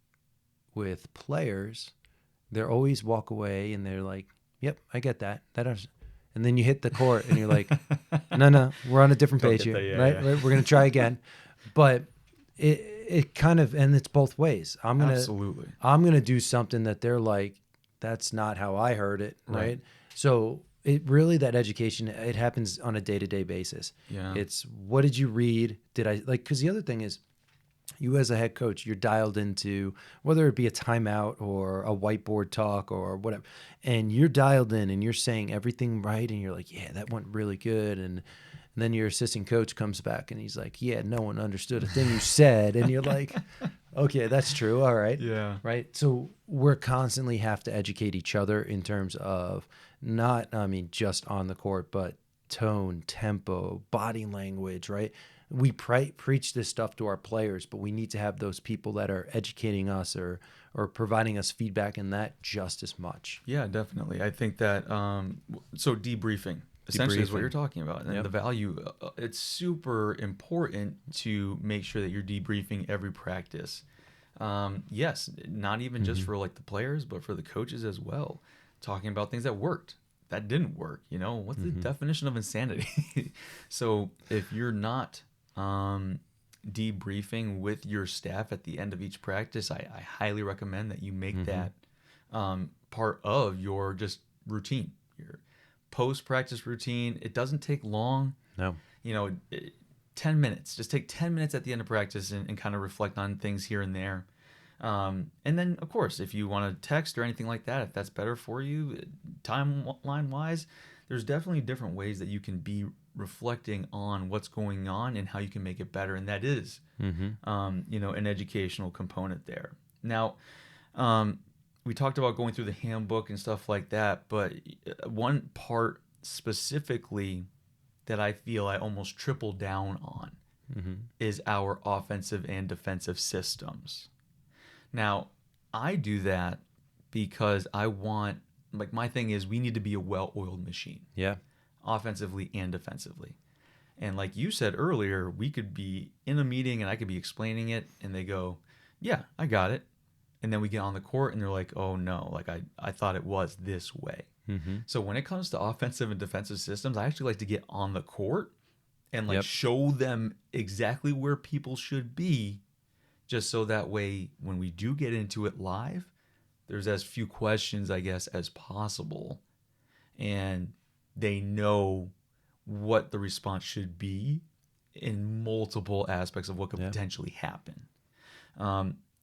with players, they always walk away and they're like, yep, I get that. And then you hit the court and you're like, no, we're on a different page here, right? Yeah. We're going to try again. But it kind of, and it's both ways. Absolutely. I'm going to do something that they're like, that's not how I heard it, right? So it really, that education, it happens on a day-to-day basis. Yeah. It's what did you read? Because the other thing is, you as a head coach, you're dialed into whether it be a timeout or a whiteboard talk or whatever, and you're dialed in and you're saying everything right, and you're like, yeah, that went really good, and And then your assistant coach comes back and he's like, yeah, no one understood a thing you said. And you're like, okay, that's true. All right. Yeah. Right. So we're constantly have to educate each other in terms of not, just on the court, but tone, tempo, body language, right? We preach this stuff to our players, but we need to have those people that are educating us or providing us feedback in that just as much. Yeah, definitely. I think that so debriefing essentially is what Debriefing. you're talking about, and Yep. the value. It's super important to make sure that you're debriefing every practice. Yes, not even just for like the players, but for the coaches as well. Talking about things that worked, that didn't work. What's the definition of insanity? So if you're not debriefing with your staff at the end of each practice, I highly recommend that you make that part of your just routine, your post-practice routine. It doesn't take long. No. 10 minutes. Just take 10 minutes at the end of practice and kind of reflect on things here and there. And then, of course, if you want to text or anything like that, if that's better for you, timeline-wise, there's definitely different ways that you can be reflecting on what's going on and how you can make it better. And that is, an educational component there. Now, we talked about going through the handbook and stuff like that, but one part specifically that I feel I almost triple down on is our offensive and defensive systems. Now, I do that because I want, my thing is we need to be a well-oiled machine. Yeah. Offensively and defensively. And like you said earlier, we could be in a meeting and I could be explaining it and they go, yeah, I got it. And then we get on the court and they're like, oh no, like I thought it was this way. So when it comes to offensive and defensive systems, I actually like to get on the court and show them exactly where people should be, just so that way when we do get into it live, there's as few questions, I guess, as possible. And they know what the response should be in multiple aspects of what could potentially happen.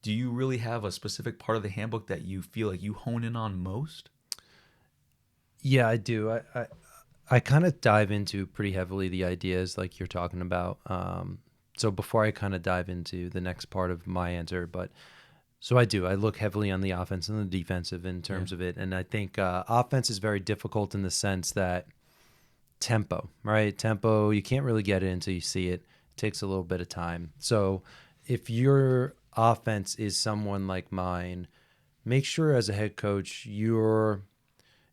Do you really have a specific part of the handbook that you feel like you hone in on most? Yeah, I do. I kind of dive into pretty heavily the ideas like you're talking about. So before I kind of dive into the next part of my answer, so I do. I look heavily on the offense and the defensive in terms of it. And I think offense is very difficult in the sense that tempo, right? Tempo, you can't really get it until you see it. It takes a little bit of time. So if your offense is someone like mine, make sure as a head coach, you're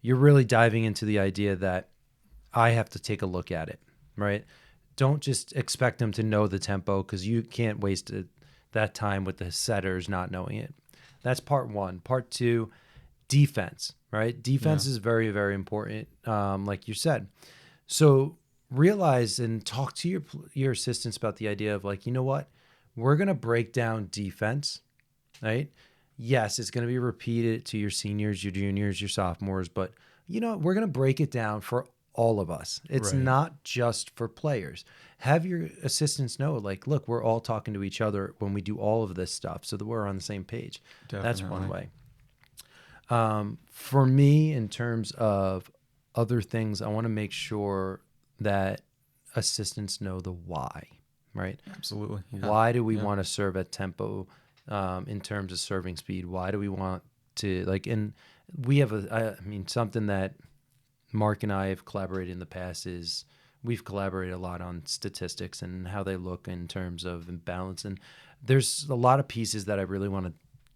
really diving into the idea that I have to take a look at it, right? Don't just expect them to know the tempo because you can't waste that time with the setters not knowing it. That's part one. Part two, defense, right? Defense is very, very important, like you said. So realize and talk to your assistants about the idea of like, you know what? We're going to break down defense, right? Yes, it's going to be repeated to your seniors, your juniors, your sophomores, but we're going to break it down for all of us. It's not just for players. Have your assistants know, like, look, we're all talking to each other when we do all of this stuff so that we're on the same page. Definitely. That's one way. For me, in terms of other things, I want to make sure that assistants know the why, right? Absolutely. Yeah. Why do we want to serve at tempo in terms of serving speed? Why do we want to, and we have something that Mark and I have collaborated in the past is we've collaborated a lot on statistics and how they look in terms of imbalance. And there's a lot of pieces that I really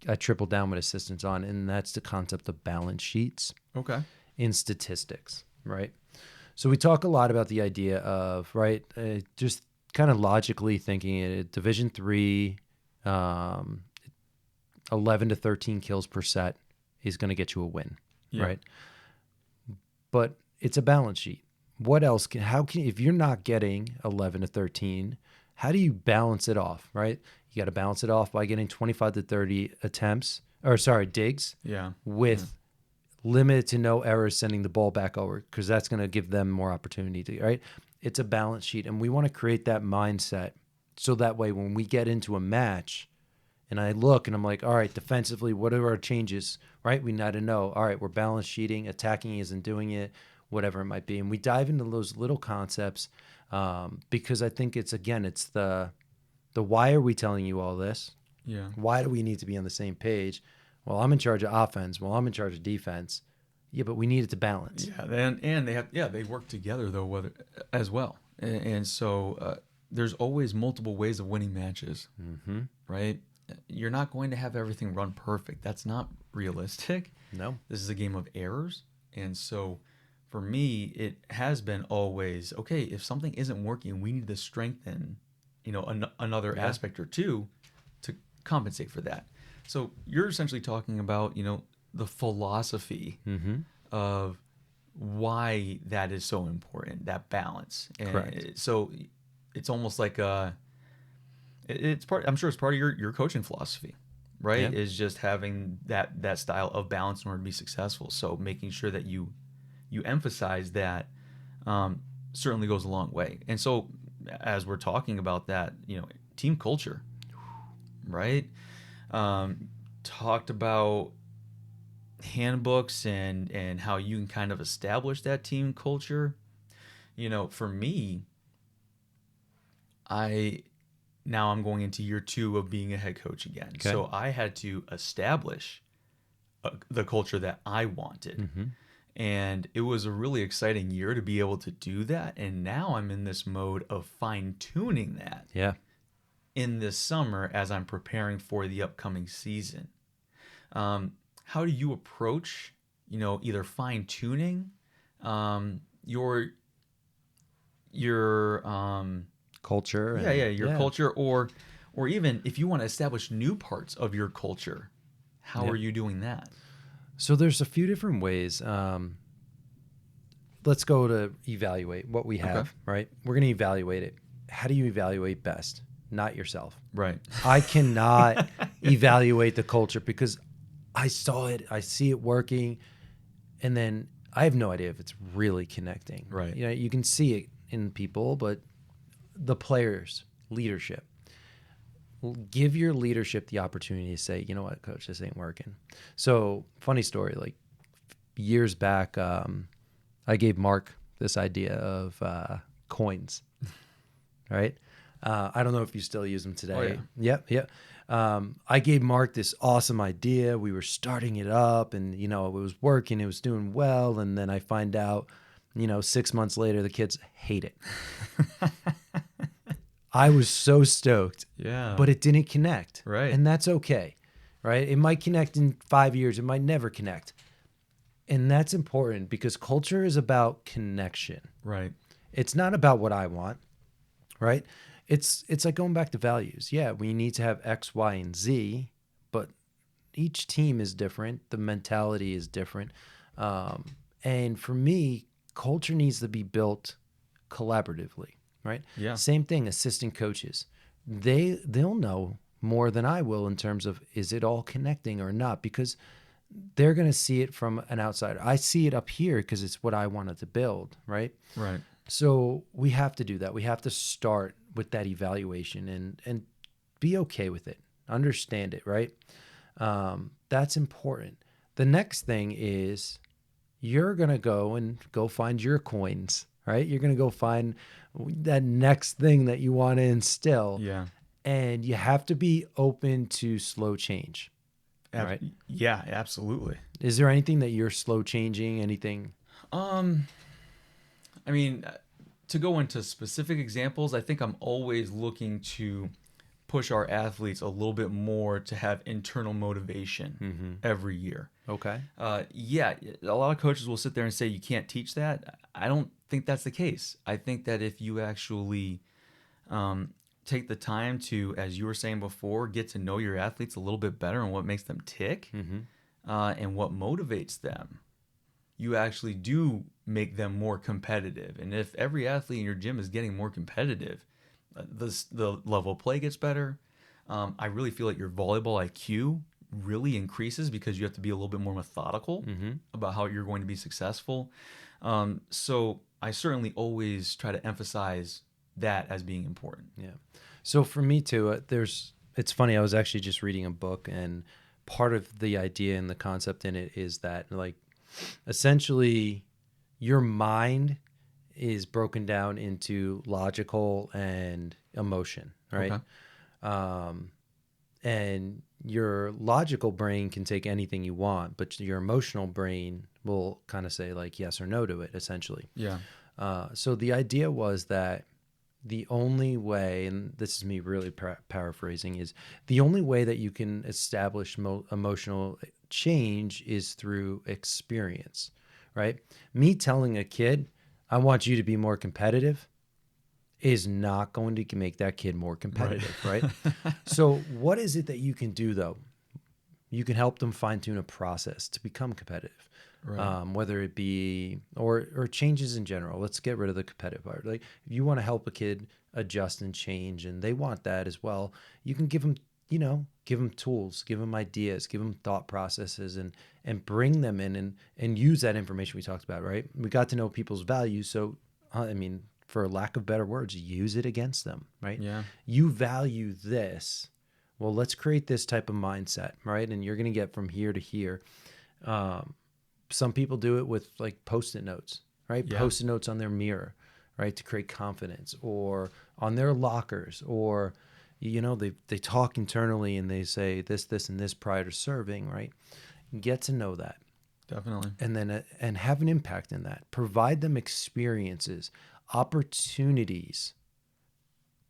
I triple down with assistants on, and that's the concept of balance sheets. Okay. In statistics, right? So we talk a lot about the idea of, just kind of logically thinking it, Division III, 11 to 13 kills per set is going to get you a win, right? But it's a balance sheet. What else if you're not getting 11 to 13, how do you balance it off, right? You got to balance it off by getting 25 to 30 digs with limited to no errors sending the ball back over, because that's going to give them more opportunity to, right? It's a balance sheet, and we want to create that mindset so that way when we get into a match and I look and I'm like, all right, defensively, what are our changes, right? We need to know, all right, we're balance sheeting, attacking isn't doing it, whatever it might be. And we dive into those little concepts Because I think it's the why are we telling you all this? Yeah. Why do we need to be on the same page? Well, I'm in charge of offense. Well, I'm in charge of defense. Yeah, but we need it to balance. Yeah, and they work together though, as well, and so there's always multiple ways of winning matches, right? You're not going to have everything run perfect. That's not realistic. No. This is a game of errors, and so for me, it has been always okay. If something isn't working, we need to strengthen, another aspect or two to compensate for that. So you're essentially talking about, the philosophy of why that is so important, that balance. And Correct. so it's almost like it's part. I'm sure it's part of your coaching philosophy, right? Yeah. Is just having that style of balance in order to be successful. So making sure that you emphasize that certainly goes a long way. And so as we're talking about that, team culture, right? Talked about handbooks and how you can kind of establish that team culture. For me, I'm going into year 2 of being a head coach again. Okay. So I had to establish the culture that I wanted. And it was a really exciting year to be able to do that. And now I'm in this mode of fine-tuning that. Yeah. In this summer as I'm preparing for the upcoming season. How do you approach, either fine-tuning your Culture. your culture, or even if you want to establish new parts of your culture, how are you doing that? So there's a few different ways. Let's go to evaluate what we have, right? We're going to evaluate it. How do you evaluate best? Not yourself. Right. I cannot evaluate the culture because I saw it, I see it working, and then I have no idea if it's really connecting. Right. You can see it in people, but the players, leadership. Give your leadership the opportunity to say, you know what, coach, this ain't working. So, funny story, like years back, I gave Mark this idea of coins, right? I don't know if you still use them today. Oh, yeah. Yep. I gave Mark this awesome idea. We were starting it up and, it was working. It was doing well. And then I find out, 6 months later, the kids hate it. I was so stoked. Yeah. But it didn't connect. Right. And that's okay, right? It might connect in 5 years. It might never connect. And that's important because culture is about connection. Right. It's not about what I want, right? It's like going back to values. Yeah, we need to have X, Y, and Z, but each team is different. The mentality is different. And for me, culture needs to be built collaboratively, right? Yeah. Same thing, assistant coaches. They'll know more than I will in terms of is it all connecting or not, because they're going to see it from an outsider. I see it up here because it's what I wanted to build, right? Right. So we have to do that. We have to start with that evaluation and be okay with it. Understand it, right? That's important. The next thing is you're going to go find your coins, right? You're going to go find that next thing that you want to instill. Yeah. And you have to be open to slow change. Right. Yeah, absolutely. Is there anything that you're slow changing? Anything? I mean, to go into specific examples, I think I'm always looking to push our athletes a little bit more to have internal motivation every year. Okay. Yeah, a lot of coaches will sit there and say you can't teach that. I don't think that's the case. I think that if you actually take the time to, as you were saying before, get to know your athletes a little bit better and what makes them tick and what motivates them, you actually do make them more competitive. And if every athlete in your gym is getting more competitive, the level of play gets better. I really feel like your volleyball IQ really increases because you have to be a little bit more methodical about how you're going to be successful. So I certainly always try to emphasize that as being important. Yeah. So for me too, it's funny. I was actually just reading a book, and part of the idea and the concept in it is that, like, essentially your mind is broken down into logical and emotion, right? Okay. And your logical brain can take anything you want, but your emotional brain will kind of say like yes or no to it, essentially. Yeah. So the idea was that the only way, and this is me really paraphrasing, is the only way that you can establish emotional change is through experience, right? Me telling a kid, I want you to be more competitive, is not going to make that kid more competitive, right? So what is it that you can do, though? You can help them fine-tune a process to become competitive. Right. Whether it be or changes in general. Let's get rid of the competitive part. Like if you want to help a kid adjust and change, and they want that as well, you can give them, give them tools, give them ideas, give them thought processes, and bring them in and use that information we talked about. Right? We got to know people's values, so I mean, for lack of better words, use it against them. Right? Yeah. You value this. Well, let's create this type of mindset, right? And you're going to get from here to here. Some people do it with like Post-it notes, right? Yeah. Post-it notes on their mirror, right? To create confidence, or on their lockers, or, they talk internally and they say this, and this prior to serving, right? Get to know that. Definitely. And then, and have an impact in that. Provide them experiences, opportunities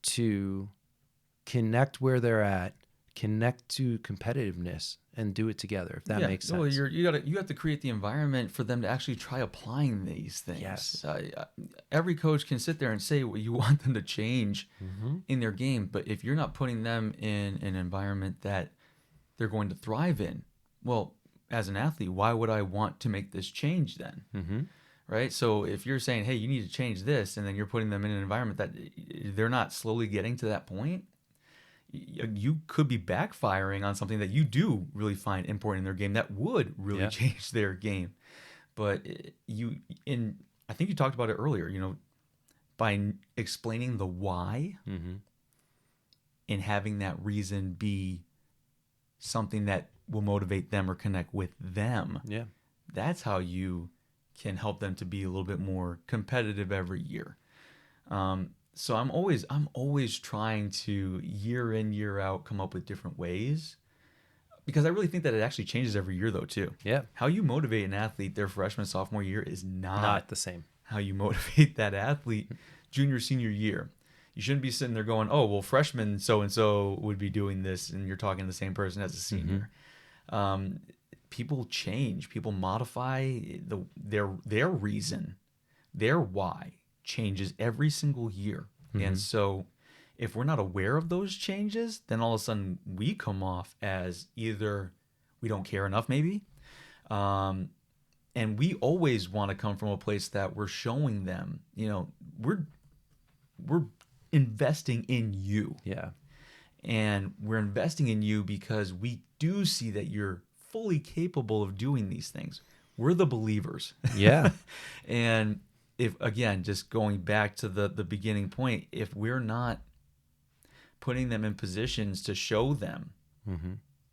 to connect where they're at, connect to competitiveness, and do it together, if that makes sense. Well, you have to create the environment for them to actually try applying these things. Yes. Every coach can sit there and say what you want them to change in their game, but if you're not putting them in an environment that they're going to thrive in, well, as an athlete, why would I want to make this change then? Right? So if you're saying, hey, you need to change this, and then you're putting them in an environment that they're not slowly getting to that point, you could be backfiring on something that you do really find important in their game that would really change their game. But I think you talked about it earlier, by explaining the why and having that reason be something that will motivate them or connect with them. Yeah. That's how you can help them to be a little bit more competitive every year. So I'm always trying to, year in, year out, come up with different ways, because I really think that it actually changes every year though too. Yeah. How you motivate an athlete their freshman, sophomore year is Not the same. how you motivate that athlete junior, senior year. You shouldn't be sitting there going, oh, well, freshman so-and-so would be doing this, and you're talking to the same person as a senior. People change. People modify their reason, their why changes every single year. And so if we're not aware of those changes, then all of a sudden we come off as either we don't care enough, maybe, and we always want to come from a place that we're showing them, we're investing in you. Yeah. And we're investing in you because we do see that you're fully capable of doing these things. We're the believers. Yeah. And if, again, just going back to the beginning point, if we're not putting them in positions to show them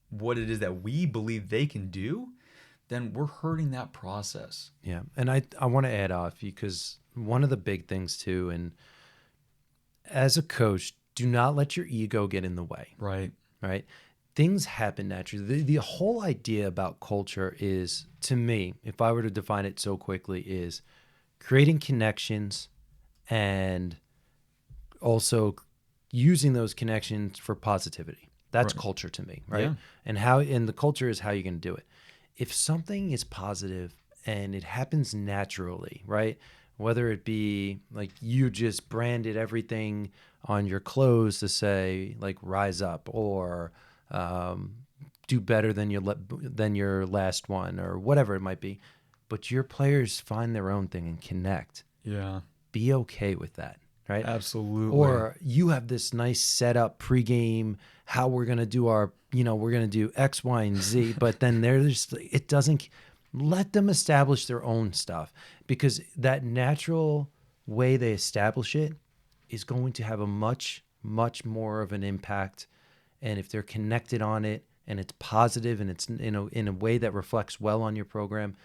what it is that we believe they can do, then we're hurting that process. Yeah. And I want to add off, because one of the big things too, and as a coach, do not let your ego get in the way. Right. Right. Things happen naturally. The whole idea about culture is, to me, if I were to define it so quickly, is creating connections and also using those connections for positivity. That's culture to me, right? Yeah. And the culture is how you're going to do it. If something is positive and it happens naturally, right? Whether it be like you just branded everything on your clothes to say like rise up, or do better than your last one, or whatever it might be, but your players find their own thing and connect. Yeah. Be okay with that, right? Absolutely. Or you have this nice setup pregame, how we're going to do we're going to do X, Y, and Z, but then it doesn't, let them establish their own stuff, because that natural way they establish it is going to have a much, much more of an impact. And if they're connected on it and it's positive and it's in a way that reflects well on your program,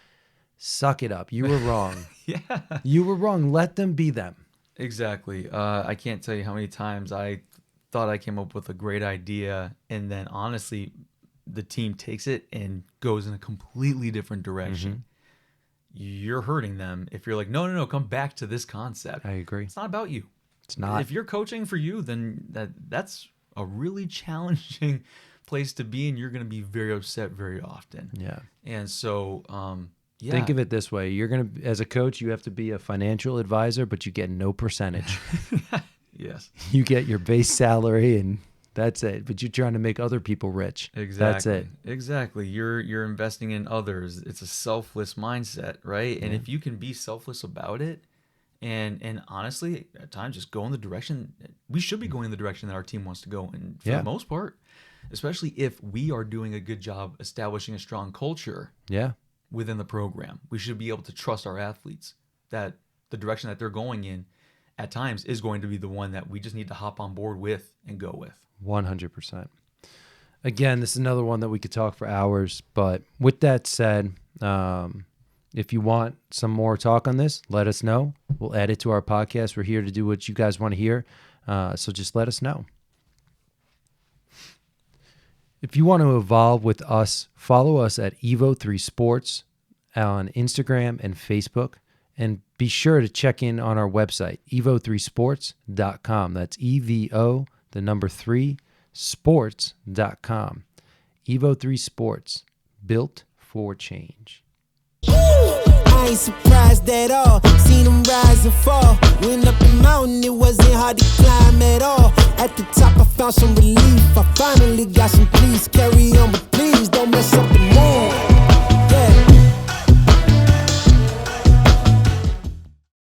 suck it up. You were wrong. Yeah. You were wrong. Let them be them. Exactly. I can't tell you how many times I thought I came up with a great idea, and then honestly, the team takes it and goes in a completely different direction. You're hurting them if you're like, no, come back to this concept. I agree. It's not about you. It's not. If you're coaching for you, then that's a really challenging place to be, and you're going to be very upset very often. Yeah. And so, yeah. Think of it this way. You're going to, as a coach, you have to be a financial advisor, but you get no percentage. Yes. You get your base salary and that's it. But you're trying to make other people rich. Exactly. That's it. Exactly. You're investing in others. It's a selfless mindset, right? And if you can be selfless about it, and honestly, at times just go in the direction we should be going in the direction that our team wants to go in for the most part, especially if we are doing a good job establishing a strong culture. Yeah. Within the program, we should be able to trust our athletes that the direction that they're going in at times is going to be the one that we just need to hop on board with and go with. 100%. Again, this is another one that we could talk for hours, but with that said, if you want some more talk on this, let us know. We'll add it to our podcast. We're here to do what you guys want to hear. So just let us know. If you want to evolve with us, follow us at Evo3 Sports on Instagram and Facebook. And be sure to check in on our website, evo3sports.com. That's EVO, the number 3, sports.com. Evo3 Sports, built for change. I ain't surprised at all. Seen them rise and fall. Went up the mountain, it wasn't hard to climb at all. At the top, I found some relief. I finally got some peace. Carry on, but